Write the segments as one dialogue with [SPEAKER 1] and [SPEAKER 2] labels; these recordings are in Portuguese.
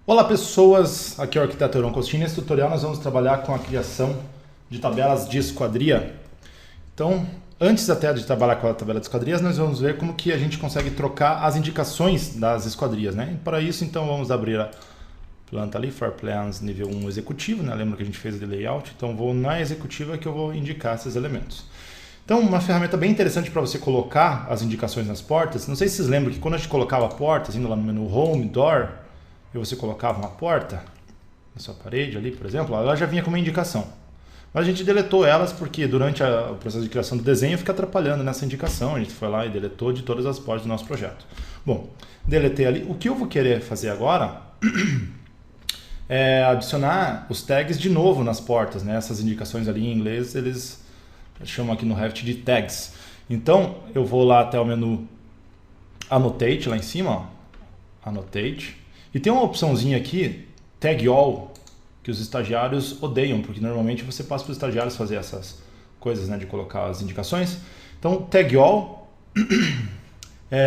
[SPEAKER 1] Olá pessoas, aqui é o arquiteto Euron Costin. Nesse tutorial nós vamos trabalhar com a criação de tabelas de esquadria. Então, antes até de trabalhar com a tabela de esquadrias, nós vamos ver como que a gente consegue trocar as indicações das esquadrias, né? E para isso, então, vamos abrir a planta ali, Floor Plans nível 1 executivo, né? Lembra que a gente fez de layout? Então, vou na executiva que eu vou indicar esses elementos. Então, uma ferramenta bem interessante para você colocar as indicações nas portas. Não sei se vocês lembram que quando a gente colocava portas, indo lá no menu Home, Door, e você colocava uma porta na sua parede ali, por exemplo, ela já vinha com uma indicação. Mas a gente deletou elas porque durante o processo de criação do desenho fica atrapalhando nessa indicação. A gente foi lá e deletou de todas as portas do nosso projeto. Bom, deletei ali. O que eu vou querer fazer agora é adicionar os tags de novo nas portas, né? Essas indicações ali em inglês, eles chamam aqui no Revit de tags. Então, eu vou lá até o menu Annotate, lá em cima, ó. Annotate. E tem uma opçãozinha aqui, Tag All, que os estagiários odeiam, porque normalmente você passa para os estagiários fazer essas coisas, né, de colocar as indicações. Então, Tag All,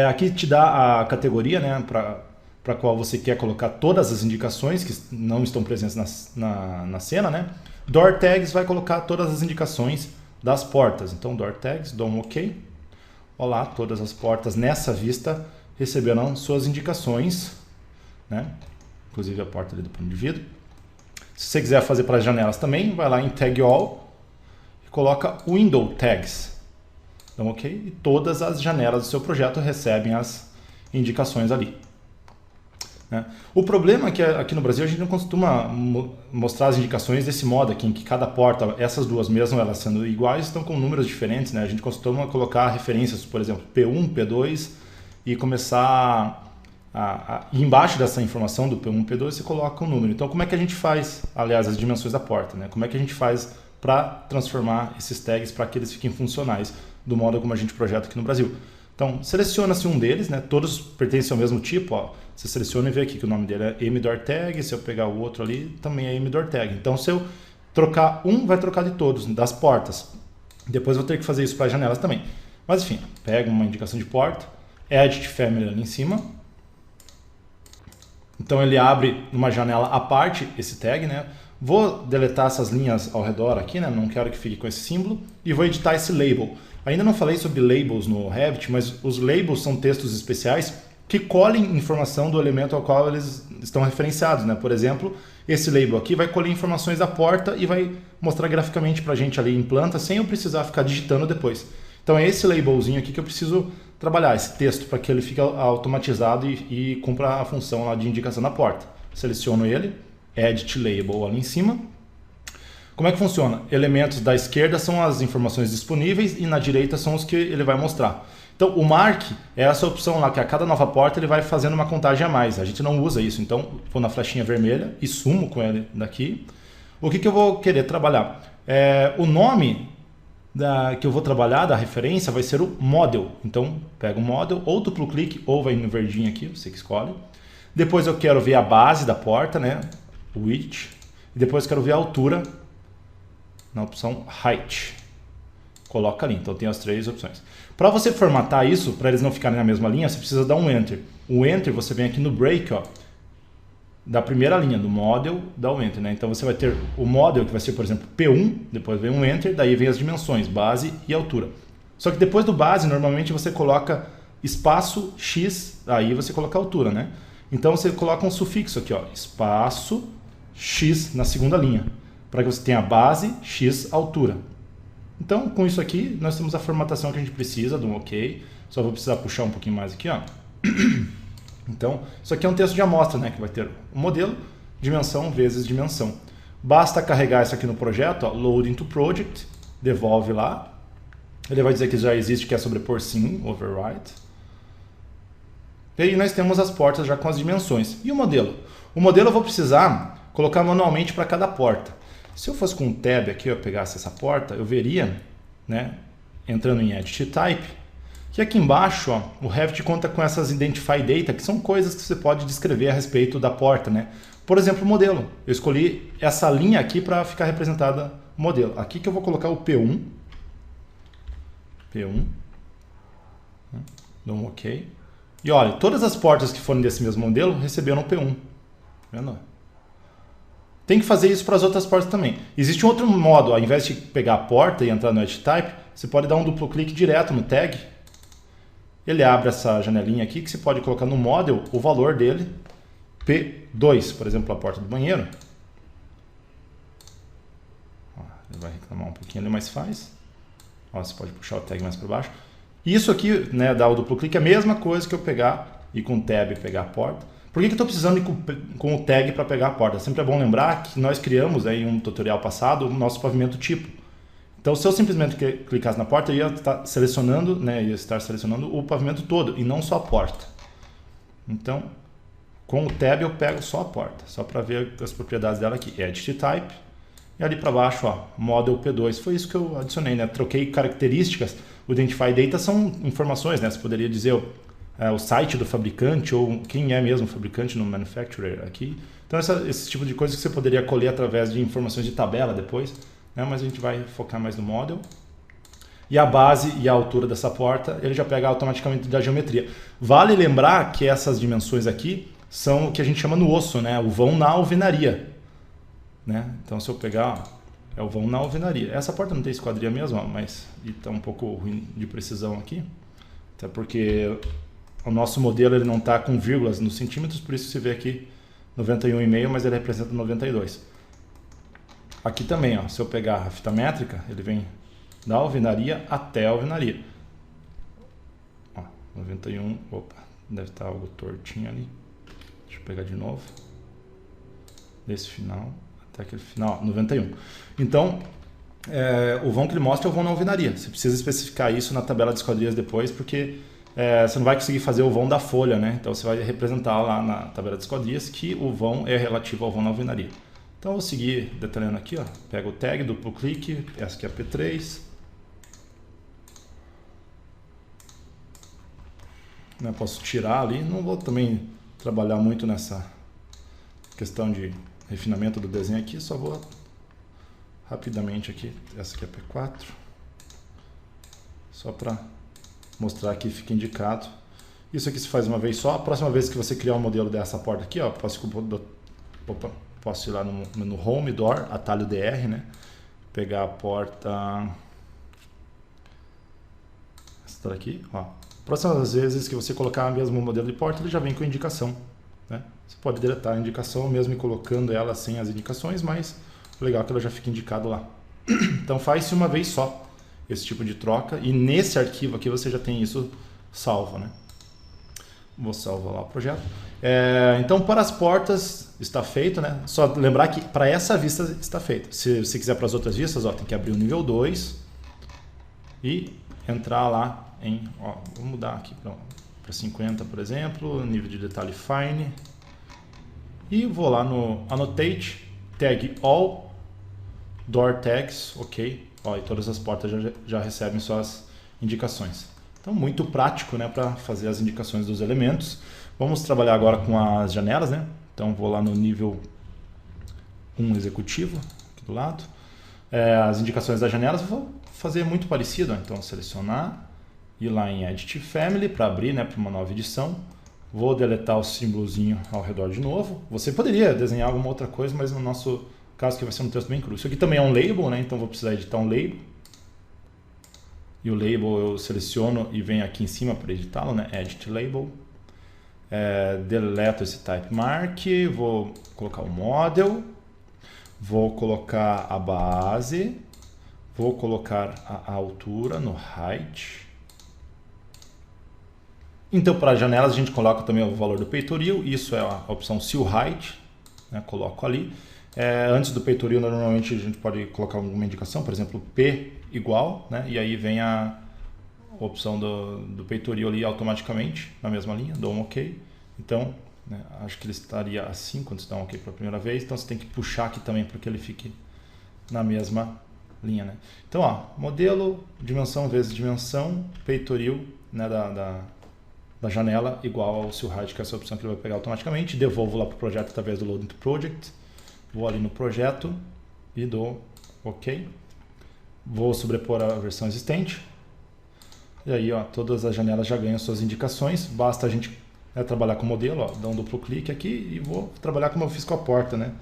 [SPEAKER 1] aqui te dá a categoria, né, para a qual você quer colocar todas as indicações que não estão presentes na cena, né. Door Tags vai colocar todas as indicações das portas. Então, Door Tags, dou um OK. Olá, todas as portas nessa vista receberão suas indicações, né? Inclusive a porta ali do pano de vidro. Se você quiser fazer para as janelas também, vai lá em Tag All e coloca Window Tags. Então, OK? E todas as janelas do seu projeto recebem as indicações ali, né? O problema é que aqui no Brasil a gente não costuma mostrar as indicações desse modo aqui, em que cada porta, essas duas mesmo, elas sendo iguais, estão com números diferentes, né? A gente costuma colocar referências, por exemplo, P1, P2 e começar e embaixo dessa informação do P1 e P2 você coloca um número. Então como é que a gente faz, aliás, as dimensões da porta, né? Como é que a gente faz para transformar esses tags para que eles fiquem funcionais do modo como a gente projeta aqui no Brasil? Então seleciona-se um deles, né? Todos pertencem ao mesmo tipo, ó. Você seleciona e vê aqui que o nome dele é MDoorTag, se eu pegar o outro ali também é MDoorTag. Então se eu trocar um, vai trocar de todos, das portas. Depois eu vou ter que fazer isso para as janelas também. Mas enfim, pega uma indicação de porta, Edit Family ali em cima. Então ele abre numa janela à parte esse tag, né? Vou deletar essas linhas ao redor aqui, né? Não quero que fique com esse símbolo. E vou editar esse label. Ainda não falei sobre labels no Revit, mas os labels são textos especiais que colhem informação do elemento ao qual eles estão referenciados, né? Por exemplo, esse label aqui vai colher informações da porta e vai mostrar graficamente para a gente ali em planta, sem eu precisar ficar digitando depois. Então é esse labelzinho aqui que eu preciso trabalhar, esse texto, para que ele fique automatizado e cumpra a função lá de indicação na porta. Seleciono ele, Edit Label ali em cima. Como é que funciona? Elementos da esquerda são as informações disponíveis e na direita são os que ele vai mostrar. Então o Mark é essa opção lá, que a cada nova porta ele vai fazendo uma contagem a mais. A gente não usa isso, então vou na flechinha vermelha e sumo com ele daqui. O que eu vou querer trabalhar? O nome que eu vou trabalhar, da referência, vai ser o model. Então, pega o model, ou duplo clique, ou vai no verdinho aqui, você que escolhe. Depois eu quero ver a base da porta, né? Width. E depois eu quero ver a altura, na opção Height. Coloca ali, então tem as três opções. Para você formatar isso, para eles não ficarem na mesma linha, você precisa dar um Enter. O Enter, você vem aqui no Break, ó, da primeira linha, do model, dá o Enter, né? Então você vai ter o model, que vai ser, por exemplo, P1, depois vem um Enter, daí vem as dimensões, base e altura. Só que depois do base, normalmente você coloca espaço X, aí você coloca a altura, né? Então você coloca um sufixo aqui, ó, espaço X na segunda linha, para que você tenha base, X, altura. Então, com isso aqui, nós temos a formatação que a gente precisa, do OK. Só vou precisar puxar um pouquinho mais aqui, ó. Então, isso aqui é um texto de amostra, né, que vai ter o modelo, dimensão vezes dimensão. Basta carregar isso aqui no projeto, ó, Load into Project, devolve lá. Ele vai dizer que já existe, que é sobrepor sim, overwrite. E aí nós temos as portas já com as dimensões. E o modelo? O modelo eu vou precisar colocar manualmente para cada porta. Se eu fosse com um tab aqui, eu pegasse essa porta, eu veria, né, entrando em Edit Type, que aqui embaixo, ó, o Revit conta com essas Identify Data, que são coisas que você pode descrever a respeito da porta, né? Por exemplo, o modelo. Eu escolhi essa linha aqui para ficar representada o modelo. Aqui que eu vou colocar o P1. P1. Dou um OK. E olha, todas as portas que forem desse mesmo modelo receberam o P1. vendo? Tem que fazer isso para as outras portas também. Existe um outro modo, ao invés de pegar a porta e entrar no Edit Type, você pode dar um duplo clique direto no tag. Ele abre essa janelinha aqui que você pode colocar no model o valor dele, P2, por exemplo, a porta do banheiro. Ó, ele vai reclamar um pouquinho ali, mas faz. Ó, você pode puxar o tag mais para baixo. Isso aqui, né, dar o duplo clique é a mesma coisa que eu pegar e com o tab pegar a porta. Por que eu estou precisando ir com o tag para pegar a porta? Sempre é bom lembrar que nós criamos aí, em um tutorial passado o nosso pavimento tipo. Então, se eu simplesmente clicasse na porta, eu ia estar selecionando, né, o pavimento todo e não só a porta. Então, com o tab eu pego só a porta, só para ver as propriedades dela aqui. Edit Type. E ali para baixo, ó, Model P2. Foi isso que eu adicionei, né? Troquei características. O Identify Data são informações, né? Você poderia dizer o site do fabricante ou quem é mesmo o fabricante no manufacturer aqui. Então esse tipo de coisa que você poderia colher através de informações de tabela depois, né? Mas a gente vai focar mais no model. E a base e a altura dessa porta, ele já pega automaticamente da geometria. Vale lembrar que essas dimensões aqui são o que a gente chama no osso, né? O vão na alvenaria, né? Então se eu pegar, ó, é o vão na alvenaria. Essa porta não tem esquadria mesmo, ó, mas está um pouco ruim de precisão aqui, até porque o nosso modelo ele não está com vírgulas nos centímetros, por isso você vê aqui 91,5, mas ele representa 92. Aqui também, ó, se eu pegar a fita métrica, ele vem da alvenaria até a alvenaria. Ó, 91, opa, deve estar algo tortinho ali. Deixa eu pegar de novo. Desse final até aquele final, 91. Então, o vão que ele mostra é o vão na alvenaria. Você precisa especificar isso na tabela de esquadrias depois, porque você não vai conseguir fazer o vão da folha, né? Então você vai representar lá na tabela de esquadrias que o vão é relativo ao vão na alvenaria. Então eu vou seguir detalhando aqui, ó. Pego o tag, duplo clique, essa aqui é a P3. Né, posso tirar ali, não vou também trabalhar muito nessa questão de refinamento do desenho aqui, só vou rapidamente aqui, essa aqui é a P4, só para mostrar que fica indicado. Isso aqui se faz uma vez só. A próxima vez que você criar um modelo dessa porta aqui, ó, posso ir lá no Home Door, atalho DR, né? Pegar a porta, essa daqui, ó. Próximas vezes que você colocar o mesmo modelo de porta, ele já vem com indicação, né? Você pode deletar a indicação mesmo colocando ela sem as indicações, mas o legal é que ela já fica indicado lá. Então faz-se uma vez só esse tipo de troca, e nesse arquivo aqui você já tem isso salvo, né? Vou salvar lá o projeto. Então para as portas está feito, né? Só lembrar que para essa vista está feito. Se você quiser para as outras vistas, ó, tem que abrir o nível 2 e entrar lá em, ó, vou mudar aqui para 50, por exemplo, nível de detalhe Fine, e vou lá no Annotate, Tag All, Door Tags, ok. Ó, e todas as portas já recebem suas indicações. Então, muito prático, né, para fazer as indicações dos elementos. Vamos trabalhar agora com as janelas, né? Então, vou lá no nível 1 executivo, aqui do lado. As indicações das janelas eu vou fazer muito parecido. Ó. Então, selecionar, ir lá em Edit Family para abrir, né, para uma nova edição. Vou deletar o símbolozinho ao redor de novo. Você poderia desenhar alguma outra coisa, mas no nosso caso que vai ser um texto bem cru. Isso aqui também é um label, né? Então vou precisar editar um label. E o label eu seleciono e venho aqui em cima para editá-lo, né? Edit Label. Deleto esse type mark. Vou colocar o model. Vou colocar a base. Vou colocar a altura no height. Então para janelas a gente coloca também o valor do peitoril. Isso é a opção Seal Height, né? Coloco ali. Antes do peitoril, normalmente a gente pode colocar alguma indicação, por exemplo, P igual, né? E aí vem a opção do peitoril ali automaticamente, na mesma linha, dou um OK. Então, né, acho que ele estaria assim quando você dá um OK pela primeira vez, então você tem que puxar aqui também para que ele fique na mesma linha, né? Então, ó, modelo, dimensão vezes dimensão, peitoril, né, da janela igual ao Seal Height, que é essa opção que ele vai pegar automaticamente. Devolvo lá para o projeto através do Loading to Project. Vou ali no projeto e dou OK. Vou sobrepor a versão existente. E aí, ó, todas as janelas já ganham suas indicações. Basta a gente trabalhar com o modelo, ó, dá um duplo clique aqui e vou trabalhar como eu fiz com a porta, né?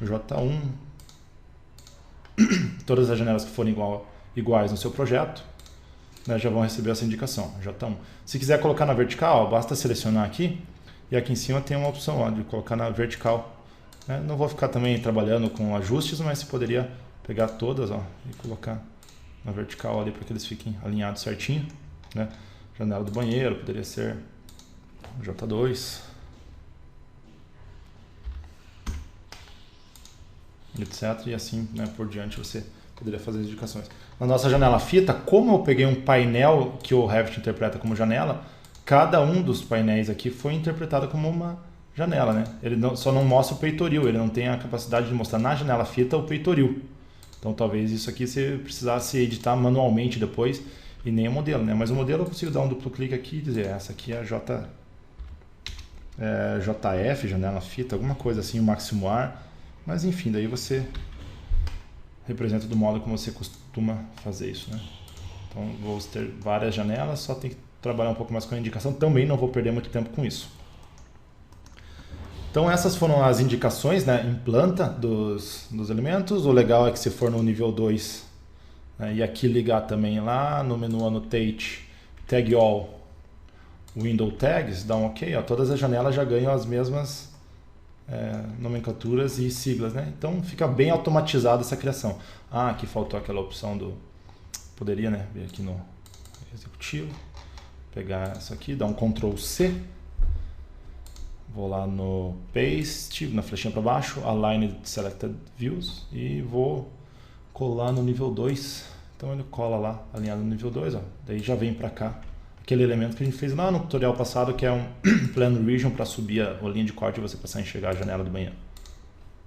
[SPEAKER 1] J1, todas as janelas que forem iguais no seu projeto, né, já vão receber essa indicação, J1. Se quiser colocar na vertical, ó, basta selecionar aqui e aqui em cima tem uma opção ó, de colocar na vertical. Né? Não vou ficar também trabalhando com ajustes, mas você poderia pegar todas ó, e colocar na vertical ali para que eles fiquem alinhados certinho. Né? Janela do banheiro poderia ser J2, etc. E assim, né, por diante você poderia fazer as indicações. Na nossa janela fita, como eu peguei um painel que o Revit interpreta como janela, cada um dos painéis aqui foi interpretado como uma janela. Né? Ele só não mostra o peitoril, ele não tem a capacidade de mostrar na janela fita o peitoril. Então talvez isso aqui você precisasse editar manualmente depois e nem o modelo. Né? Mas o modelo eu consigo dar um duplo clique aqui e dizer, essa aqui é a JF, janela fita, alguma coisa assim, o máximo ar. Mas enfim, daí você representa do modo como você costuma fazer isso. Né? Então vou ter várias janelas, só tem que trabalhar um pouco mais com a indicação. Também não vou perder muito tempo com isso. Então essas foram as indicações, né, em planta dos elementos. O legal é que se for no nível 2, né, e aqui ligar também lá no menu Annotate, Tag All, Window Tags, dá um OK. Ó, todas as janelas já ganham as mesmas nomenclaturas e siglas. Né? Então fica bem automatizada essa criação. Ah, aqui faltou aquela opção do... Poderia, né, vir aqui no executivo, pegar essa aqui, dar um Ctrl C. Vou lá no Paste, na flechinha para baixo, Align Selected Views e vou colar no nível 2. Então ele cola lá, alinhado no nível 2. Ó. Daí já vem para cá aquele elemento que a gente fez lá no tutorial passado, que é um Plano Region para subir a linha de corte e você passar a enxergar a janela do banheiro.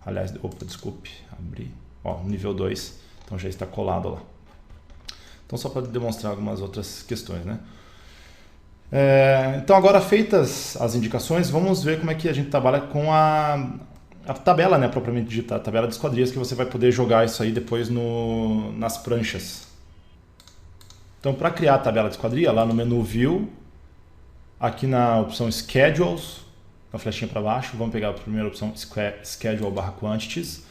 [SPEAKER 1] Aliás, desculpe, abri. Ó, nível 2, então já está colado lá. Então só para demonstrar algumas outras questões, né? Então agora feitas as indicações, vamos ver como é que a gente trabalha com a tabela, né, propriamente dita, a tabela de esquadrias, que você vai poder jogar isso aí depois nas pranchas. Então para criar a tabela de esquadria, lá no menu View, aqui na opção Schedules, na flechinha para baixo, vamos pegar a primeira opção Schedule/Quantities.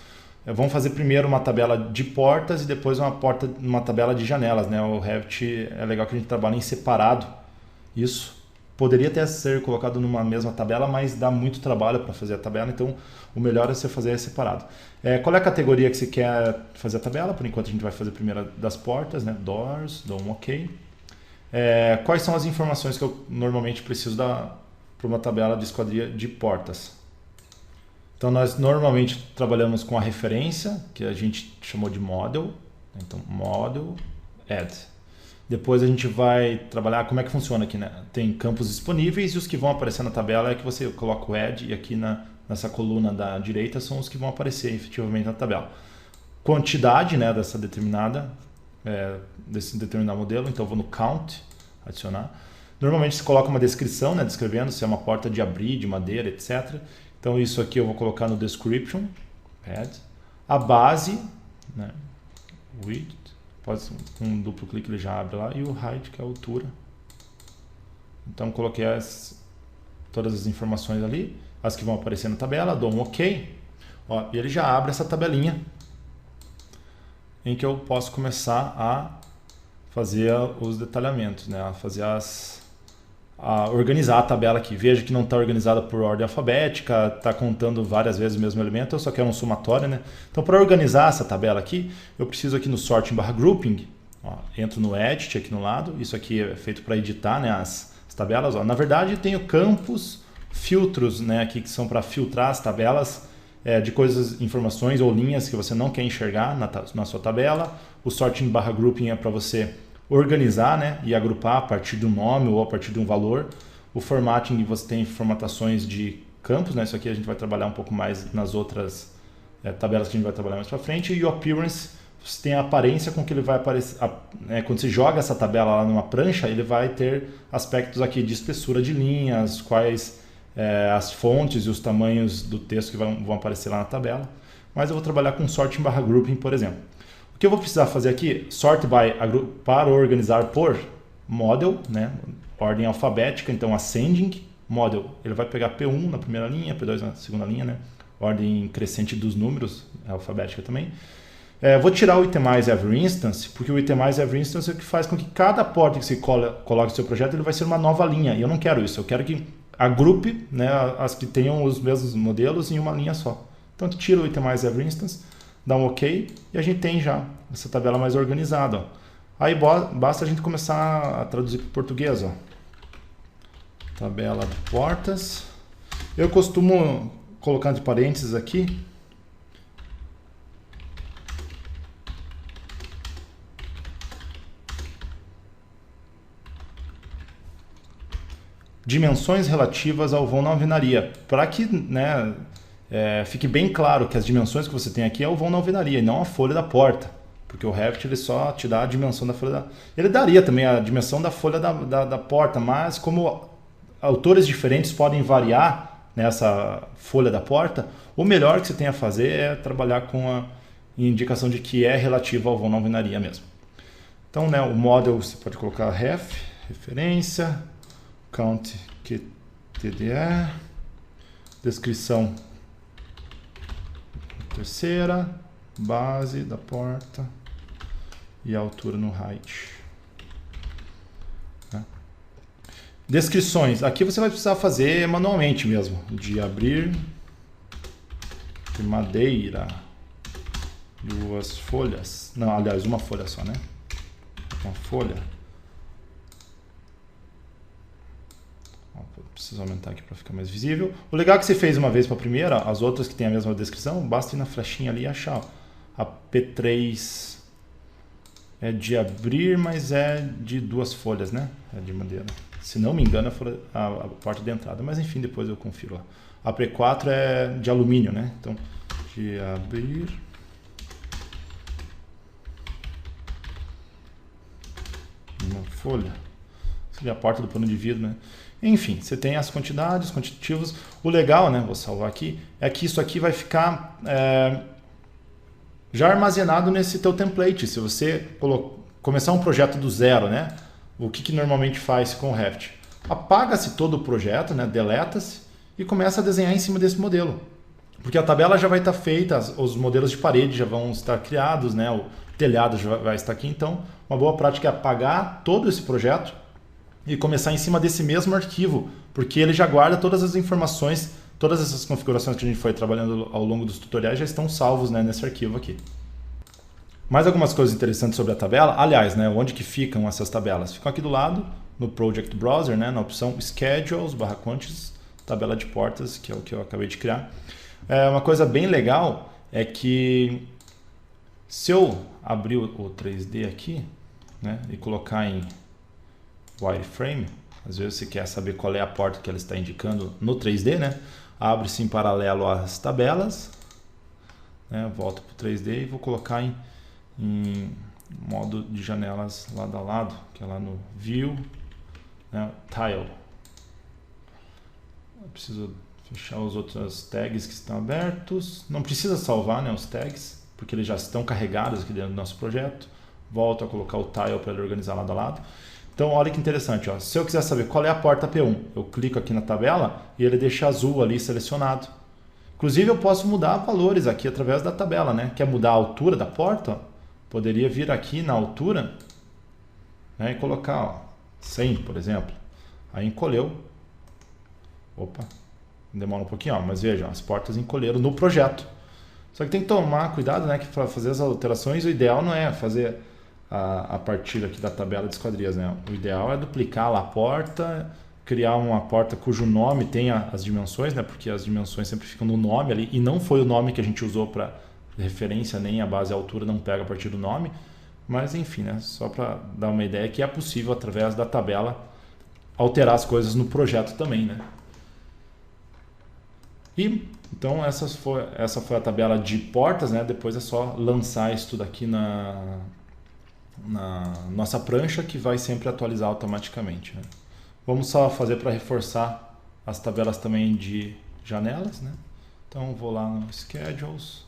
[SPEAKER 1] Vamos fazer primeiro uma tabela de portas e depois uma tabela de janelas. Né? O Revit é legal que a gente trabalha em separado. Isso poderia até ser colocado numa mesma tabela, mas dá muito trabalho para fazer a tabela, então o melhor é você fazer separado. Qual é a categoria que você quer fazer a tabela? Por enquanto a gente vai fazer primeiro das portas, né? Doors, dou um OK. Quais são as informações que eu normalmente preciso para uma tabela de esquadria de portas? Então nós normalmente trabalhamos com a referência, que a gente chamou de Model. Então Model, Add. Depois a gente vai trabalhar como é que funciona aqui, né? Tem campos disponíveis e os que vão aparecer na tabela é que você coloca o Add e aqui nessa coluna da direita são os que vão aparecer efetivamente na tabela. Quantidade, né, desse determinado modelo, então eu vou no Count, adicionar. Normalmente se coloca uma descrição, né, descrevendo se é uma porta de abrir, de madeira, etc. Então isso aqui eu vou colocar no Description, Add. A base, né, Width. Com um duplo clique ele já abre lá. E o height, que é a altura. Então coloquei todas as informações ali. As que vão aparecer na tabela. Dou um OK. Ó, e ele já abre essa tabelinha. Em que eu posso começar a fazer os detalhamentos. Né? A organizar a tabela aqui. Veja que não está organizada por ordem alfabética. Está contando várias vezes o mesmo elemento. Eu só quero um somatório. Né? Então para organizar essa tabela aqui, eu preciso aqui no Sorting/Grouping. Ó, entro no Edit aqui no lado. Isso aqui é feito para editar, né, as tabelas. Ó. Na verdade tenho campos, filtros, né, aqui que são para filtrar as tabelas de coisas, informações ou linhas que você não quer enxergar na sua tabela. O Sorting/Grouping é para você organizar, né, e agrupar a partir de um nome ou a partir de um valor. O Formatting, você tem formatações de campos, né, isso aqui a gente vai trabalhar um pouco mais nas outras tabelas que a gente vai trabalhar mais para frente. E o Appearance, você tem a aparência com que ele vai aparecer. Quando você joga essa tabela lá numa prancha, ele vai ter aspectos aqui de espessura de linhas, quais as fontes e os tamanhos do texto que vão aparecer lá na tabela. Mas eu vou trabalhar com Sorting/Grouping, por exemplo. O que eu vou precisar fazer aqui? Sort by, para organizar por model, né? Ordem alfabética, então ascending, Model, ele vai pegar P1 na primeira linha, P2 na segunda linha, né? Ordem crescente dos números, alfabética também. Vou tirar o Itemize Every Instance, porque o Itemize Every Instance é o que faz com que cada porta que você coloque no seu projeto ele vai ser uma nova linha. E eu não quero isso, eu quero que agrupe, né, as que tenham os mesmos modelos em uma linha só. Então, tira o Itemize Every Instance, dá um OK e a gente tem já essa tabela mais organizada. Ó. Aí basta a gente começar a traduzir para o português. Ó. Tabela de portas. Eu costumo colocar entre parênteses aqui. Dimensões relativas ao vão na alvenaria, para que, né, fique bem claro que as dimensões que você tem aqui é o vão na alvenaria e não a folha da porta, porque o Revit ele só te dá a dimensão da folha da... Ele daria também a dimensão da folha da porta, mas como autores diferentes podem variar nessa folha da porta, o melhor que você tem a fazer é trabalhar com a indicação de que é relativo ao vão na alvenaria mesmo. Então, né, o model você pode colocar ref, referência, count QTDE, descrição terceira, base da porta e a altura no height. Descrições, aqui você vai precisar fazer manualmente mesmo, de abrir, de madeira, 2 folhas, não, aliás, uma folha só, né? Uma folha. Preciso aumentar aqui para ficar mais visível. O legal é que você fez uma vez para a primeira, as outras que tem a mesma descrição, basta ir na flechinha ali e achar. Ó. A P3 é de abrir, mas é de 2 folhas, né? É de madeira. Se não me engano, a porta de entrada, mas enfim, depois eu confiro. Ó. A P4 é de alumínio, né? Então, de abrir. Uma folha. Seria a porta do pano de vidro, né? Enfim, você tem as quantidades, quantitativos. O legal, né, vou salvar aqui, é que isso aqui vai ficar já armazenado nesse teu template. Se você começar um projeto do zero, né, o que normalmente faz com o Revit? Apaga-se todo o projeto, né, deleta-se e começa a desenhar em cima desse modelo. Porque a tabela já vai estar feita, os modelos de parede já vão estar criados, né, o telhado já vai estar aqui. Então, uma boa prática é apagar todo esse projeto e começar em cima desse mesmo arquivo, porque ele já guarda todas as informações, todas essas configurações que a gente foi trabalhando ao longo dos tutoriais já estão salvos, né, nesse arquivo aqui. Mais algumas coisas interessantes sobre a tabela, aliás, né, onde que ficam essas tabelas? Ficam aqui do lado, no Project Browser, né, na opção Schedules/Quantities, tabela de portas, que é o que eu acabei de criar. Uma coisa bem legal é que se eu abrir o 3D aqui, né, e colocar em wireframe, às vezes você quer saber qual é a porta que ela está indicando no 3D, né? Abre-se em paralelo às tabelas, né? Volto para o 3D e vou colocar em modo de janelas lado a lado, que é lá no View, né? Tile. Eu preciso fechar os outros tags que estão abertos. Não precisa salvar, né, os tags, porque eles já estão carregados aqui dentro do nosso projeto. Volto a colocar o tile para ele organizar lado a lado. Então, olha que interessante, ó. Se eu quiser saber qual é a porta P1, eu clico aqui na tabela e ele deixa azul ali selecionado. Inclusive, eu posso mudar valores aqui através da tabela, né? Quer mudar a altura da porta? Poderia vir aqui na altura, né, e colocar, ó, 100, por exemplo. Aí encolheu. Opa, demora um pouquinho, ó, mas veja, as portas encolheram no projeto. Só que tem que tomar cuidado, né, que para fazer as alterações, o ideal não é fazer a partir aqui da tabela de esquadrias, né? O ideal é duplicar lá a porta, criar uma porta cujo nome tenha as dimensões, né? Porque as dimensões sempre ficam no nome ali, e não foi o nome que a gente usou para referência, nem a base e a altura não pega a partir do nome. Mas enfim, né? Só para dar uma ideia que é possível, através da tabela, alterar as coisas no projeto também, né? E então essa foi a tabela de portas, né? Depois é só lançar isso tudo aqui na nossa prancha, que vai sempre atualizar automaticamente, né? Vamos só fazer para reforçar as tabelas também de janelas, né? Então vou lá no Schedules,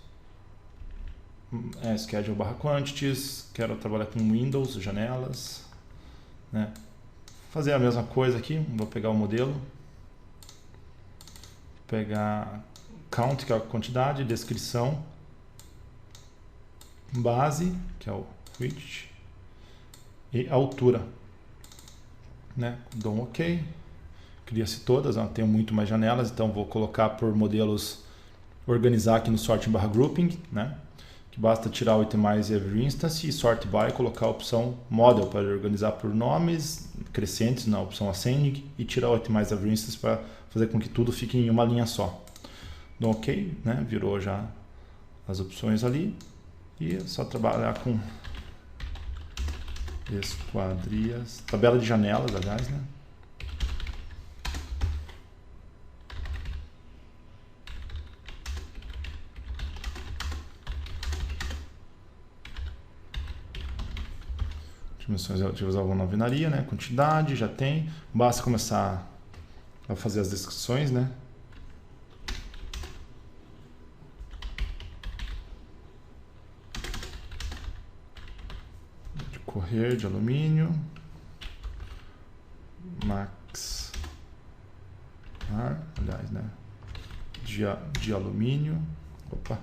[SPEAKER 1] Schedule/Quantities, quero trabalhar com Windows, janelas, né? Fazer a mesma coisa aqui, vou pegar o modelo, pegar count, que é a quantidade, descrição, base, que é o width, e altura, né? Dou um OK. Cria-se todas, tenho muito mais janelas, então vou colocar por modelos, organizar aqui no sorting/grouping, né? Que basta tirar o itemize every instance e sort by, colocar a opção model para organizar por nomes crescentes na opção ascending e tirar o itemize every instance para fazer com que tudo fique em uma linha só. Dou OK, né? Virou já as opções ali e é só trabalhar com esquadrias, tabela de janelas, aliás, né? Dimensões relativas à alvenaria, né? Quantidade, já tem. Basta começar a fazer as descrições, né? De correr de alumínio. Max. Aliás, né? De alumínio. Opa.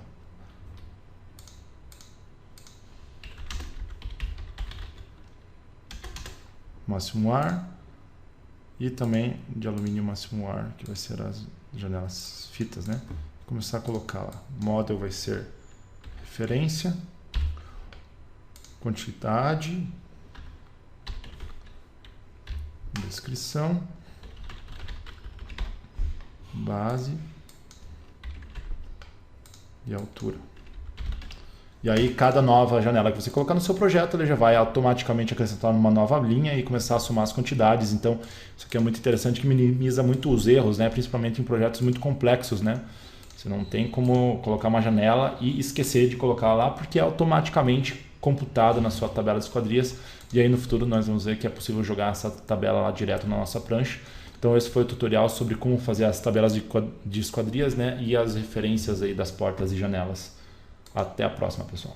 [SPEAKER 1] Máximo ar e também de alumínio máximo ar, que vai ser as janelas fitas, né? Vou começar a colocar lá. Model vai ser referência, quantidade, descrição, base e altura. E aí, cada nova janela que você colocar no seu projeto, ele já vai automaticamente acrescentar uma nova linha e começar a somar as quantidades. Então, isso aqui é muito interessante, que minimiza muito os erros, né? Principalmente em projetos muito complexos, né? Você não tem como colocar uma janela e esquecer de colocar lá, porque é automaticamente computado na sua tabela de esquadrias. E aí, no futuro, nós vamos ver que é possível jogar essa tabela lá direto na nossa prancha. Então, esse foi o tutorial sobre como fazer as tabelas de esquadrias, né? E as referências aí das portas e janelas. Até a próxima, pessoal.